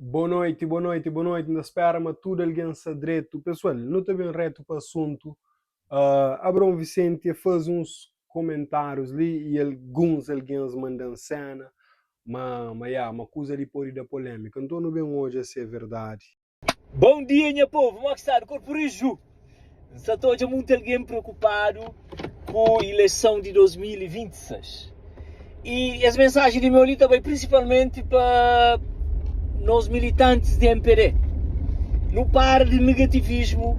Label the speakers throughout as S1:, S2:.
S1: Boa noite, boa noite, boa noite. Na espera, mas tudo alguém se direito. Pessoal, não está bem reto para o assunto. Abrão Vicente faz uns comentários ali e alguns alguém mandam cena. Mas uma coisa ali por da polêmica. Então não bem hoje a ser verdade.
S2: Bom dia, minha povo, como é que está? De corpo rijo. Está todo muito alguém preocupado com a eleição de 2026. E as mensagens de meu ali também, principalmente para nós militantes de MPD. Não para de negativismo,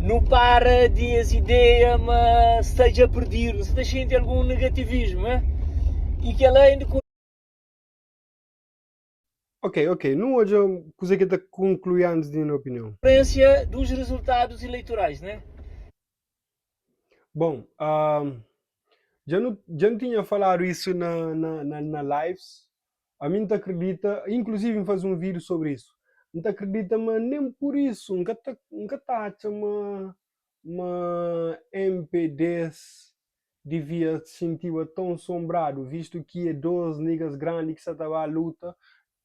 S2: não para de as ideias, mas esteja perdido, se deixa de algum negativismo, e que além de
S1: Ok. Não hoje coisa que está concluindo de minha opinião.
S2: consequência dos resultados eleitorais, né?
S1: Bom, já não tinha falado isso na lives. A mim não acredita, inclusive em fazer um vídeo sobre isso. Não acredita, mas nem por isso. Nunca tá, uma MPDs devia se sentir tão assombrado, visto que é 12 niggas grandes que se estava à luta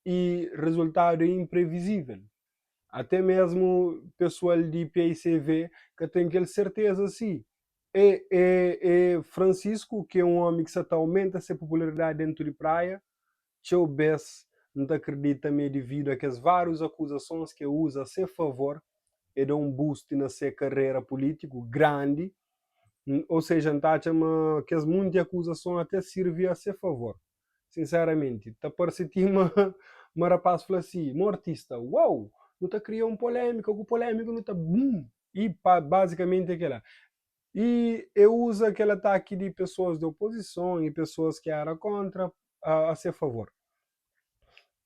S1: e resultado é imprevisível. Até mesmo pessoal de PICV que tem aquela certeza assim. É Francisco, que é um homem que está aumenta a sua popularidade dentro de praia, Tio Bess não acredita também devido a que as várias acusações que usa a seu favor e dá um boost na sua carreira política grande, ou seja, não tá chama que as muitas acusações até servem a seu favor. Sinceramente, tá parecendo uma rapaz fala assim, um artista, uau, não está criando polêmica, o polêmico não está boom. E basicamente aquela. E eu uso aquele ataque de pessoas de oposição e pessoas que eram contra a seu favor.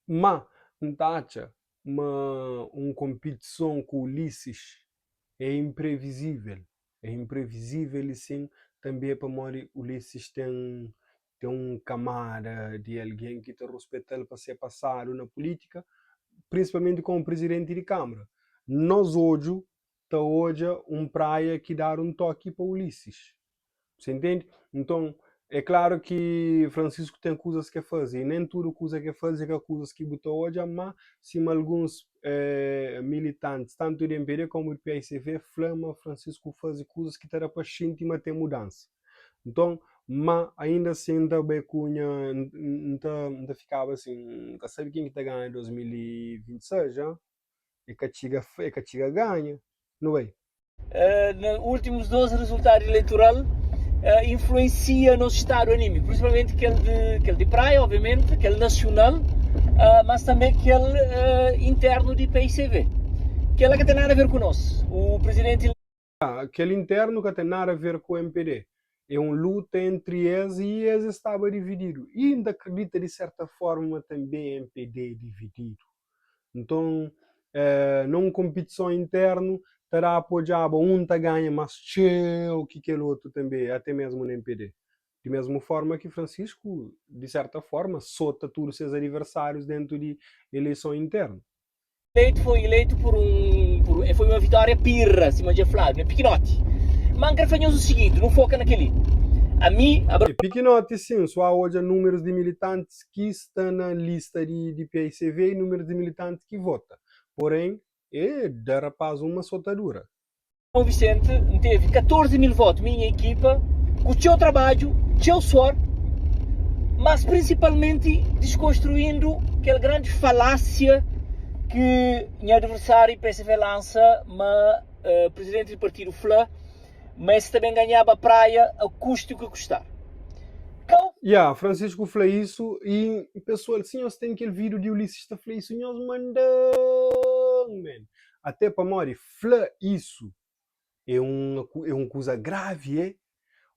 S1: Mas, não acha uma competição com Ulisses é imprevisível. É imprevisível e sim, também para morrer Ulisses tem um camada de alguém que te respeita para ser passado na política, principalmente como presidente de Câmara. Nós hoje, está hoje um praia que dá um toque para Ulisses. Você entende? Então, é claro que Francisco tem coisas que fazer, e nem tudo coisa que fazer é coisas que botou hoje, mas sim alguns militantes, tanto do MPD como do PICV, flama Francisco fazer coisas que terá para sentir ter mudança. Então, mas ainda assim, ainda bem cunha, ainda ficava assim, nunca sabe quem que está ganhando em 2026, já? É que a Tiga ganha, não é?
S2: Nos últimos 12 resultados eleitorais influencia no estado anímico, principalmente aquele de praia, obviamente, aquele nacional, mas também aquele interno de PICV. Aquele que tem nada a ver conosco. O presidente.
S1: Aquele interno que tem nada a ver com o MPD. É uma luta entre eles e eles estavam divididos. E ainda acredita, de certa forma, também MPD dividido. Então, numa competição interna, terá apoiado um tá ganha, mas o que aquele outro também, até mesmo no MPD. De mesma forma que Francisco, de certa forma, solta todos os seus adversários dentro de eleição interna.
S2: Foi eleito foi uma vitória pirra acima de Flávio, né? Pequenote. Manca fazer o seguinte, não foca naquele. A mim, a
S1: E pequenote, sim, só há hoje números de militantes que estão na lista de PICV e números de militantes que votam. Porém, é da rapaz uma soltadura.
S2: São Vicente teve 14 mil votos, minha equipa, com o seu trabalho, o seu suor, mas principalmente desconstruindo aquela grande falácia que minha adversário PSV lança, mas presidente do partido FLA, mas também ganhava a praia a custo que custar.
S1: Francisco falou isso e pessoal, sim, eles têm aquele vídeo de Ulisses que falou isso, nós mandam, man. Até para Mori, fala isso é uma coisa grave, é?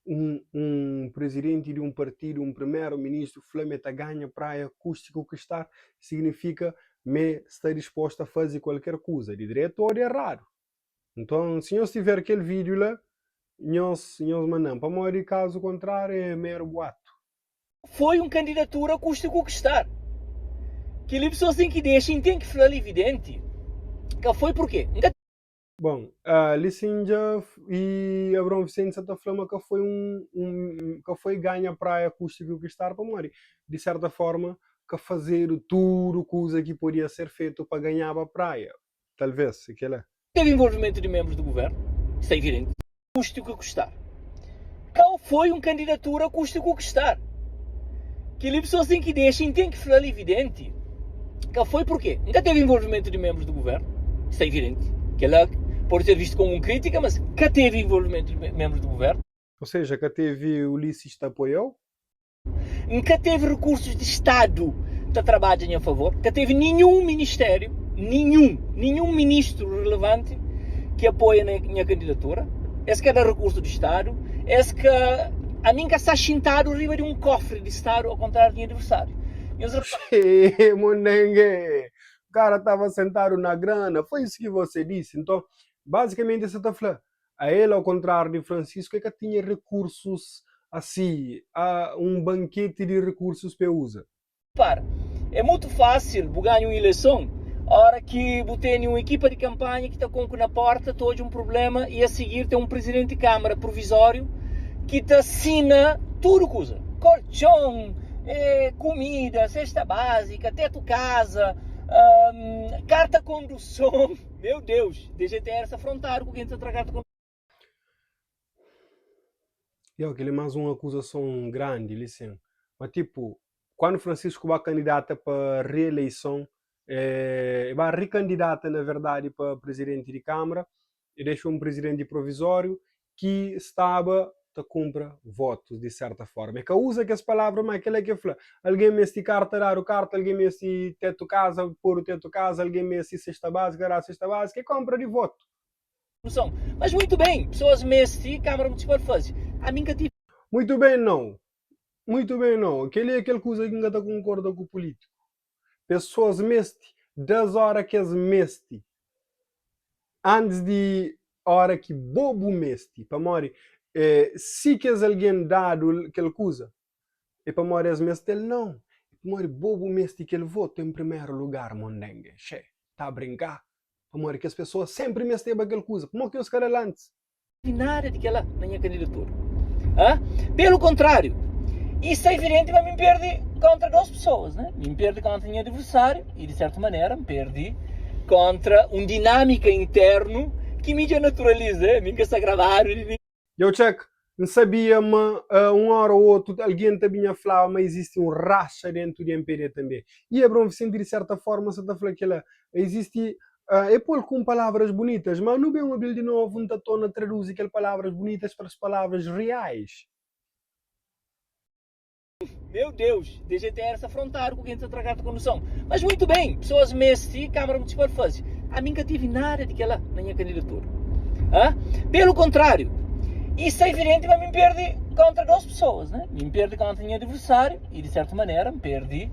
S1: Um presidente de um partido, um primeiro-ministro, Flamengo ganha praia acústico que está, significa me está disposto a fazer qualquer coisa, de direito ou de errado. Então, se nós tiver aquele vídeo lá, nós mandamos. Para morrer, caso contrário, é mero boato.
S2: Foi uma candidatura a custo que custar. Que ele pessoas têm que deixar, tem que falar evidente. Que foi por quê?
S1: Bom, Licinja e Abrão Vicente Santa Flama que foi que foi ganha praia acústico que está para morrer. De certa forma, que fazer tudo coisa que podia ser feito para ganhar a praia. Talvez, aquela.
S2: Teve envolvimento de membros do governo, isso é evidente. Custe o que custar. Qual foi uma candidatura custe o que custar? Que as pessoas têm que deixar, tem que falar evidente. Qual foi porquê? Nunca teve envolvimento de membros do governo, isso é evidente. Que ela pode ser visto como uma crítica, mas nunca teve envolvimento de membros do governo.
S1: Ou seja, que teve Ulisses te apoiou?
S2: Nunca teve recursos de Estado que trabalhem a favor. Nunca teve nenhum ministério, nenhum ministro relevante que apoie a minha candidatura. Esse que era recurso de Estado. Esse que a mim que está sentado arriba de um cofre de Estado, ao contrário do adversário.
S1: Monengue, o cara estava sentado na grana, foi isso que você disse. Então, basicamente, você está falando, a ele, ao contrário de Francisco, é que tinha recursos assim, um banquete de recursos para usar.
S2: Para, é muito fácil ganhar uma eleição, a hora que tem uma equipa de campanha que está com na porta, todo um problema, e a seguir tem um presidente de Câmara provisório que te assina tudo coisa. Colchão, comida, cesta básica, teto casa, carta condução. Meu Deus, deixa ter essa fronteira com quem está tratando com.
S1: E aquele é mais uma acusação grande, licença. Mas tipo, quando Francisco vai candidata para reeleição, vai recandidata na verdade para presidente de Câmara e deixa um presidente provisório que estava a compra votos de certa forma. É que usa que as palavras, mas aquele é que fala, alguém me este carta, dar o carta, alguém me este teto casa, pôr o teto casa, alguém me este cesta básica, dar a cesta básica, é compra de voto.
S2: Mas muito bem, pessoas me este Câmara Municipal fazem. A mim que tive.
S1: Muito bem não. Muito bem não. Aquele é aquele coisa que ainda concorda com o político. Pessoas meste, das horas que as meste, antes de hora que bobo meste, para morrer, se que alguém dado aquela coisa, e para morrer as meste, ele não. Para morrer bobo meste que ele vota em primeiro lugar, mondengue. Che, tá a brincar? Para morrer que as pessoas sempre mestem aquela coisa. Como que os caras antes?
S2: Nada de que ela na minha candidatura. Pelo contrário, isso é evidente, mas me perde contra duas pessoas, né? Me perde contra o meu adversário e, de certa maneira, me perde contra uma dinâmica interno que me naturaliza, me está gravado.
S1: Eu check, não sabia, mas uma hora ou outra alguém também a falar, mas existe um racha dentro do MPD também. E é bom sentir de certa forma, você está falando que ela existe. É pôr com palavras bonitas, mas não bem uma de novo, não tona traduz aquelas palavras bonitas para as palavras reais.
S2: Meu Deus, deixa ter essa fronteira com quem está tratando com noção. Mas muito bem, pessoas meste Câmara Municipal fazem. A mim que tive nada de que ela na minha candidatura. Pelo contrário, isso é evidente, mas me perde contra duas pessoas, né? Me perde contra o meu adversário e, de certa maneira, me perde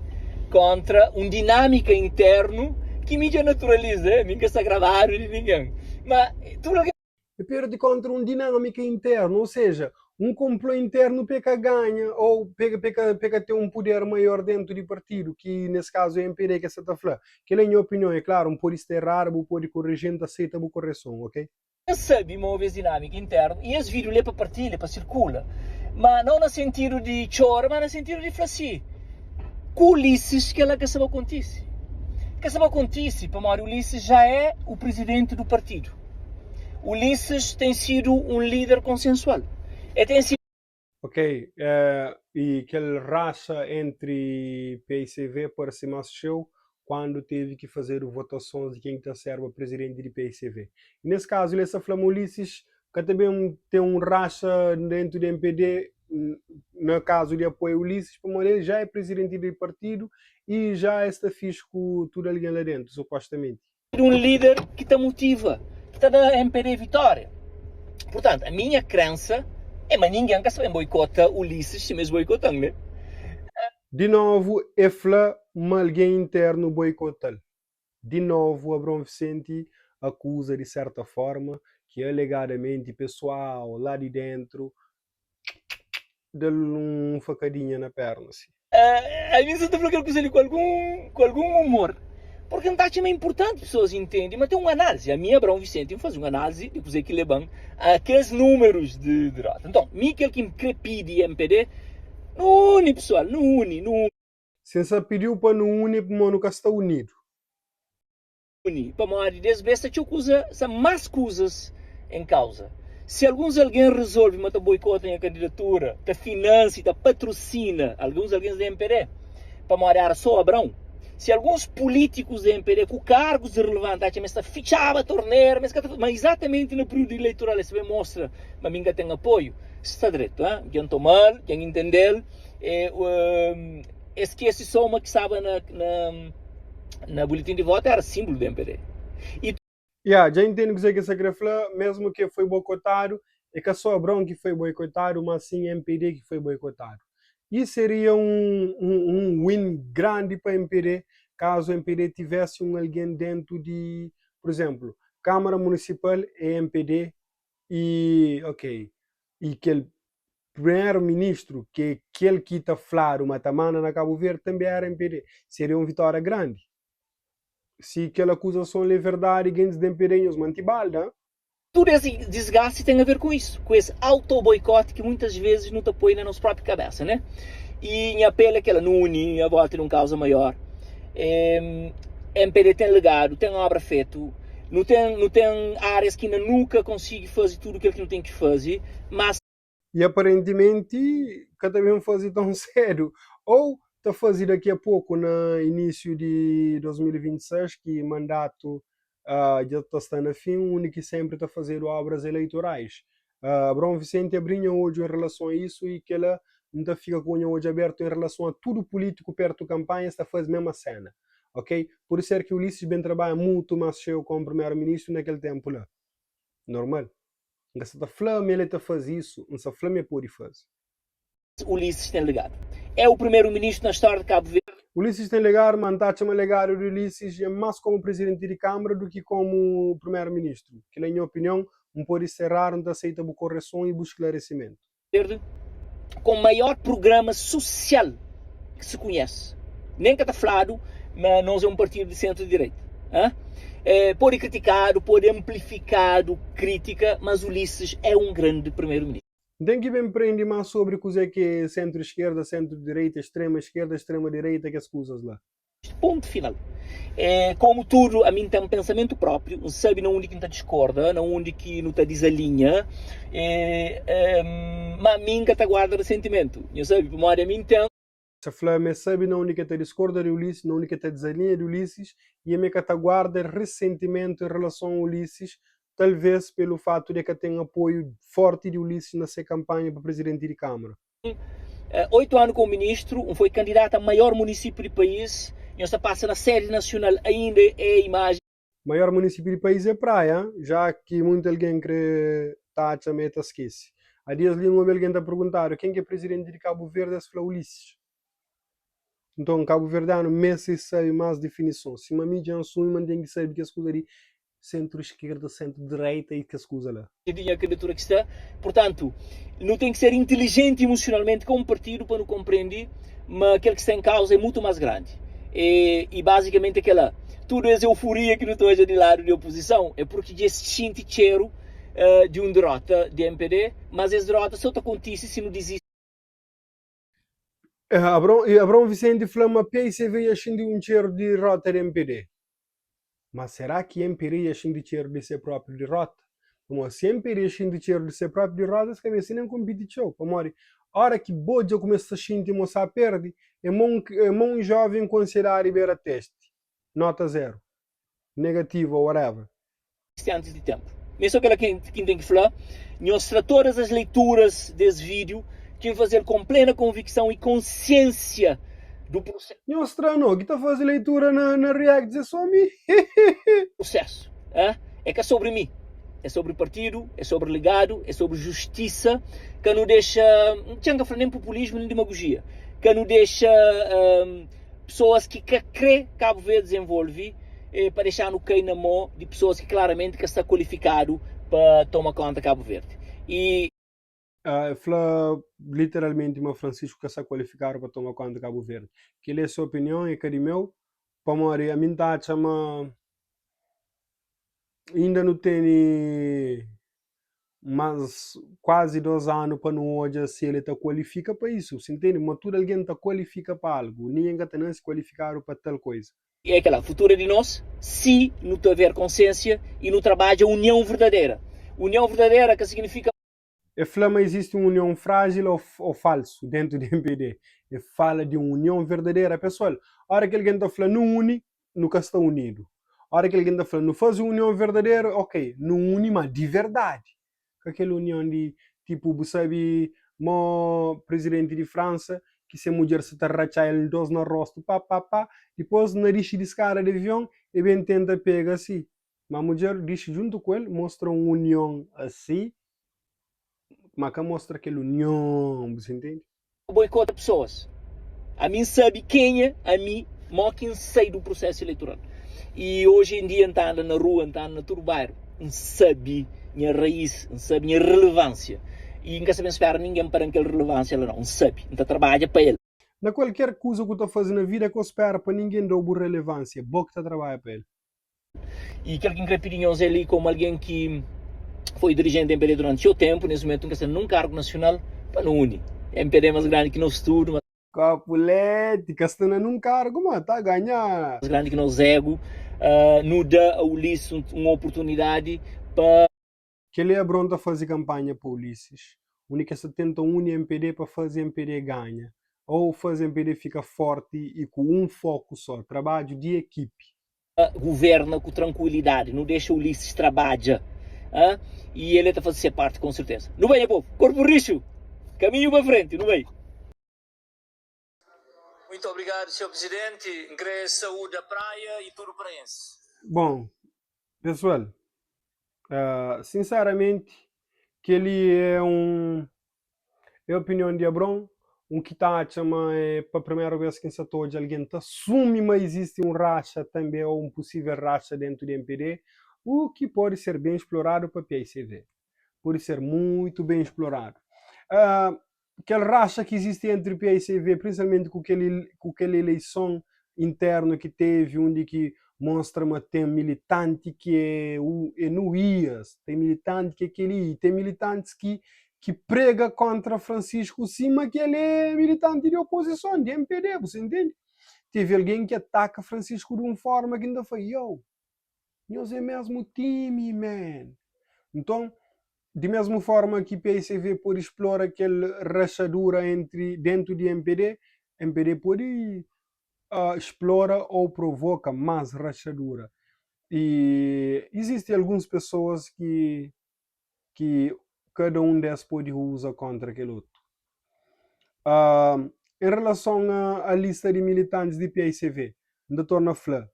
S2: contra uma dinâmica interno que mídia naturaliza, nunca está gravado de ninguém. Mas tudo que
S1: me perde contra uma dinâmica interna, ou seja, um complô interno peca ganha, ou peca ter um poder maior dentro do partido, que nesse caso é o MPD que você está falando. Que na minha opinião, é claro, um pode estar errado, pode corrigir, aceita a correção, ok?
S2: sabe mover a dinâmica interna, e esse vídeo é para partilha, para circula, mas não no sentido de chorar, mas no sentido de falar assim, com Ulisses que ela que sabe acontecer. Que sabe acontecer, para Mário Ulisses já é o presidente do partido. Ulisses tem sido um líder consensual. Tem sido...
S1: Ok, e aquele racha entre PICV parece mais show quando teve que fazer votações de quem está serve a presidente de PICV. E nesse caso, essa Flama Ulisses, que também tem um racha dentro do MPD, no caso de apoio Ulisses, como ele já é presidente do partido e já está fixe com tudo ali lá dentro, supostamente.
S2: Um líder que te motiva, que está da MPD vitória. Portanto, a minha crença é que ninguém quer saber boicota Ulisses, se mesmo boicotando, né?
S1: De novo, EFLA, alguém interno boicotando. De novo, Abrão Vicente acusa de certa forma que alegadamente pessoal lá de dentro deu um facadinha na perna. Assim.
S2: A mim você está falando que ele com algum humor. Porque não é importante pessoas entendem, mas tem uma análise. A minha Abrão Vicente faz uma análise de coisa que levam aqueles números de data. Então, aquele que me crepide MPD, não une pessoal, não une.
S1: Sem se pediu para não unir, mas nunca está unido.
S2: Para uma área desse vezes, são mais coisas em causa. Se alguém resolve matar boicote a candidatura, da financia, da patrocina, alguém da MPD, para uma área só Abrão. Se alguns políticos da MPD com cargos relevantes, mas fichava a torneira, mas exatamente no período eleitoral, se mostra, mas ninguém tem apoio, está direito, quem tomar, quem entender, esquece só uma que estava na boletim de voto, era símbolo do MPD.
S1: Já entendo que essa grafla, mesmo que foi boicotado, é que só Abrão que foi boicotado, mas sim MPD que foi boicotado. Isso seria um win grande para a MPD, caso a MPD tivesse alguém dentro de, por exemplo, Câmara Municipal é MPD e, ok, e aquele primeiro-ministro, que é aquele que está a falar uma tamana na Cabo Verde, também era MPD. Seria uma vitória grande. Se aquela acusação é verdade, ganhos de MPD os mantibalda.
S2: Tudo esse desgaste tem a ver com isso, com esse auto-boicote que muitas vezes não te apoia na nossa própria cabeça, né? E em apelo é que ela não une a volta num causa maior. MPD tem legado, tem obra feita, não tem áreas que ainda nunca consigo fazer tudo aquilo que não tem que fazer, mas...
S1: E aparentemente, cada vez fazer tão sério. Ou está a fazer daqui a pouco, no início de 2026, que mandato já está na fim, o único que sempre está a fazer obras eleitorais. Abrão Vicente abrinha hoje em relação a isso e que ela não fica com o olho aberto em relação a tudo político perto da campanha, está a fazer a mesma cena. Ok? Por isso é que o Ulisses bem trabalha muito mais cheio como primeiro-ministro naquele tempo lá. Normal. Se a Flamengo ele está a fazer isso, não se a Flamengo pode fazer.
S2: Ulisses tem legado. É o primeiro-ministro na história de Cabo Verde.
S1: Ulisses tem legado, mandato-me legado de Ulisses é mais como presidente de Câmara do que como primeiro-ministro. Que, na minha opinião, não pode ser raro, não aceita a correção e o esclarecimento.
S2: Com o maior programa social que se conhece. Nem que está falado, mas nós é um partido de centro-direita. Pode criticar, pode amplificar crítica, mas Ulisses é um grande primeiro-ministro.
S1: Tem que me aprender mais sobre o que é centro-esquerda, centro-direita, extrema-esquerda, extrema-direita, que as coisas lá.
S2: Ponto final. Como tudo, a mim tem um pensamento próprio, não sabe onde que não discorda, não onde que não está desalinha, mas a mim que está guarda ressentimento. Eu sabe, por a mim tem...
S1: Se a Flamengo sabe não única está discorda de Ulisses, não única está desalinha de Ulisses, e a minha que guarda ressentimento em relação a Ulisses, talvez pelo fato de que tem apoio forte de Ulisses nessa campanha para presidente de Câmara.
S2: 8 anos como ministro, foi candidato a maior município do país, e está passa na série nacional ainda é a imagem.
S1: Maior município do país é Praia, já que muito alguém que está a meta esquece. Há dias ali alguém está a perguntar quem é presidente de Cabo Verde, se fala Ulisses. Então, Cabo Verdano, Messi sabe mais definição. Se uma mídia não sabe, tem que saber que as coisas ali centro-esquerda, centro-direita e que as coisas lá.
S2: A candidatura que está, portanto, não tem que ser inteligente emocionalmente como partido para não compreender, mas aquele que está em causa é muito mais grande. E basicamente aquela, toda essa euforia que não estou de lado de oposição é porque já se sente cheiro de uma derrota de MPD, mas essa derrota só acontece se não desiste.
S1: Abrão Vicente Flama PIC veio achando um cheiro de derrota de MPD. Mas será que MPD ia achando cheiro de ser próprio derrota? Como se MPD achando cheiro de ser próprio derrota, se cabeça nem competição. Amor, a hora que Boja começa a sentir moça perde, é um jovem considerar Ribeira teste. Nota 0. Negativo ou whatever.
S2: Antes de tempo. Mesmo aquela que tem que falar, mostra todas as leituras desse vídeo que fazer com plena convicção e consciência do processo.
S1: Mostra não, que está fazendo leitura na React, é só mim.
S2: Processo. É que é sobre mim. É sobre partido, é sobre legado, é sobre justiça, que não deixa, não tinha que falar nem populismo nem demagogia, que não deixa pessoas que crê Cabo Verde desenvolve para deixar no cair na mão de pessoas que claramente que está qualificado para tomar conta de Cabo Verde. E
S1: fala literalmente uma Francisco que está qualificado para tomar conta de Cabo Verde. Que ele é sua opinião e que de meu, para morrer, a mim está chama ainda não tem mas quase 2 anos para não hoje se ele está qualifica para isso, você entende? Mas tudo alguém está qualifica para algo, ninguém está não se qualificar para tal coisa.
S2: É aquela futura de nós, se não tiver consciência e não trabalha união verdadeira. União verdadeira que significa...
S1: E flama existe uma união frágil ou falso dentro do MPD. E fala de uma união verdadeira. Pessoal, a hora que alguém está falando não une, nunca está unido. A hora que alguém está falando não faz uma união verdadeira, ok, não une, mas de verdade. Aquela união de, tipo, você sabe, o presidente de França, que se a mulher se está rachar ele dois no rosto, pá. Depois, na rixa de cara de avião, e bem tenta pegar assim. Mas a mulher diz junto com ele, mostra uma união assim, mas que mostra aquela união, você entende?
S2: boicota pessoas. A mim sabe quem é, a mim, quem sei do processo eleitoral. E hoje em dia, andando na rua, andando na todo bairro, não sabe minha raiz, não sabe minha relevância. E nunca sabe esperar ninguém para aquela relevância, não sabe, não trabalha para ele.
S1: Na qualquer coisa que eu estou fazendo na vida, que eu espero para ninguém dar relevância, boa que está trabalha para ele.
S2: E aquele que encrepidinhos ali como alguém que foi dirigente da MPD durante seu tempo, nesse momento nunca está num cargo nacional, para não unir. A MPD é mais grande que nós tudo, mais
S1: Capulete, que está num cargo, mas está a ganhar.
S2: grande que nós ego, nos dá ao Ulisses uma oportunidade para...
S1: Que ele é pronto a fazer campanha para Ulisses. A única se tenta unir MPD para fazer MPD ganha. Ou fazer MPD fica forte e com um foco só, trabalho de equipe.
S2: Governa com tranquilidade, não deixa o Ulisses trabalhar. E ele está fazendo ser parte, com certeza. Não vem, povo, corpo richo, caminho para frente, não vem. Muito obrigado, Sr. Presidente. Queria saúde à praia e tudo praense.
S1: Bom, pessoal, sinceramente, que ele é a opinião de Abron, que está a chamar para a primeira vez que se hoje alguém está assume, mas existe um racha também, ou um possível racha dentro do MPD, o que pode ser bem explorado para a PICV. Pode ser muito bem explorado. Aquele racha que existe entre o PICV, principalmente com aquela eleição interna que teve, onde que mostra que tem militante que é no IAS, tem militante que é aquele, tem militantes que prega contra Francisco Cima, que ele é militante de oposição, de MPD, você entende? Teve alguém que ataca Francisco de uma forma que ainda foi, nós é mesmo time, man. Então, de mesma forma que PICV pode explorar aquela rachadura dentro de MPD, MPD pode explora ou provoca mais rachadura. E existem algumas pessoas que cada um deles pode usar contra aquele outro. Em relação à lista de militantes de PICV, ainda torna a falar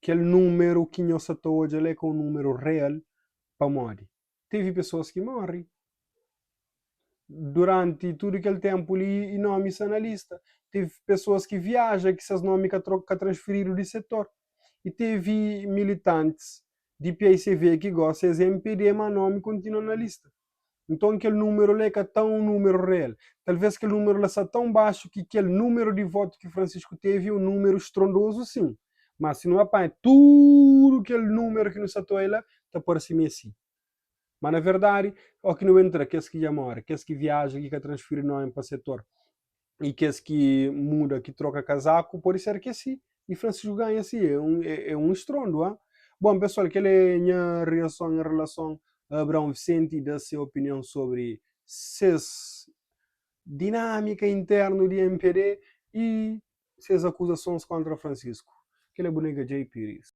S1: que aquele número que nós estamos hoje é um número real para morrer. Teve pessoas que morrem durante todo aquele tempo ali e nomes na lista. Teve pessoas que viajam, que seus nomes que transferiram de setor. E teve militantes de PICV que gostam de MPD, mas o nome continua na lista. Então aquele número lá é tão um número real. Talvez aquele número lá seja tão baixo que aquele número de votos que Francisco teve é um número estrondoso, sim. Mas se não apanha tudo aquele número que não está lá, está por cima assim. Mas na verdade, o que não entra, que é que já mora, que é que viaja, que transfere nome para o setor, e que é que muda, que troca casaco, pode ser que sim. E Francisco ganha assim, é um estrondo. Hein? Bom, pessoal, que é a minha reação em relação a Abrão Vicente e da sua opinião sobre essas dinâmica interna do MPD e suas acusações contra Francisco. Que é a boneca J. Pires.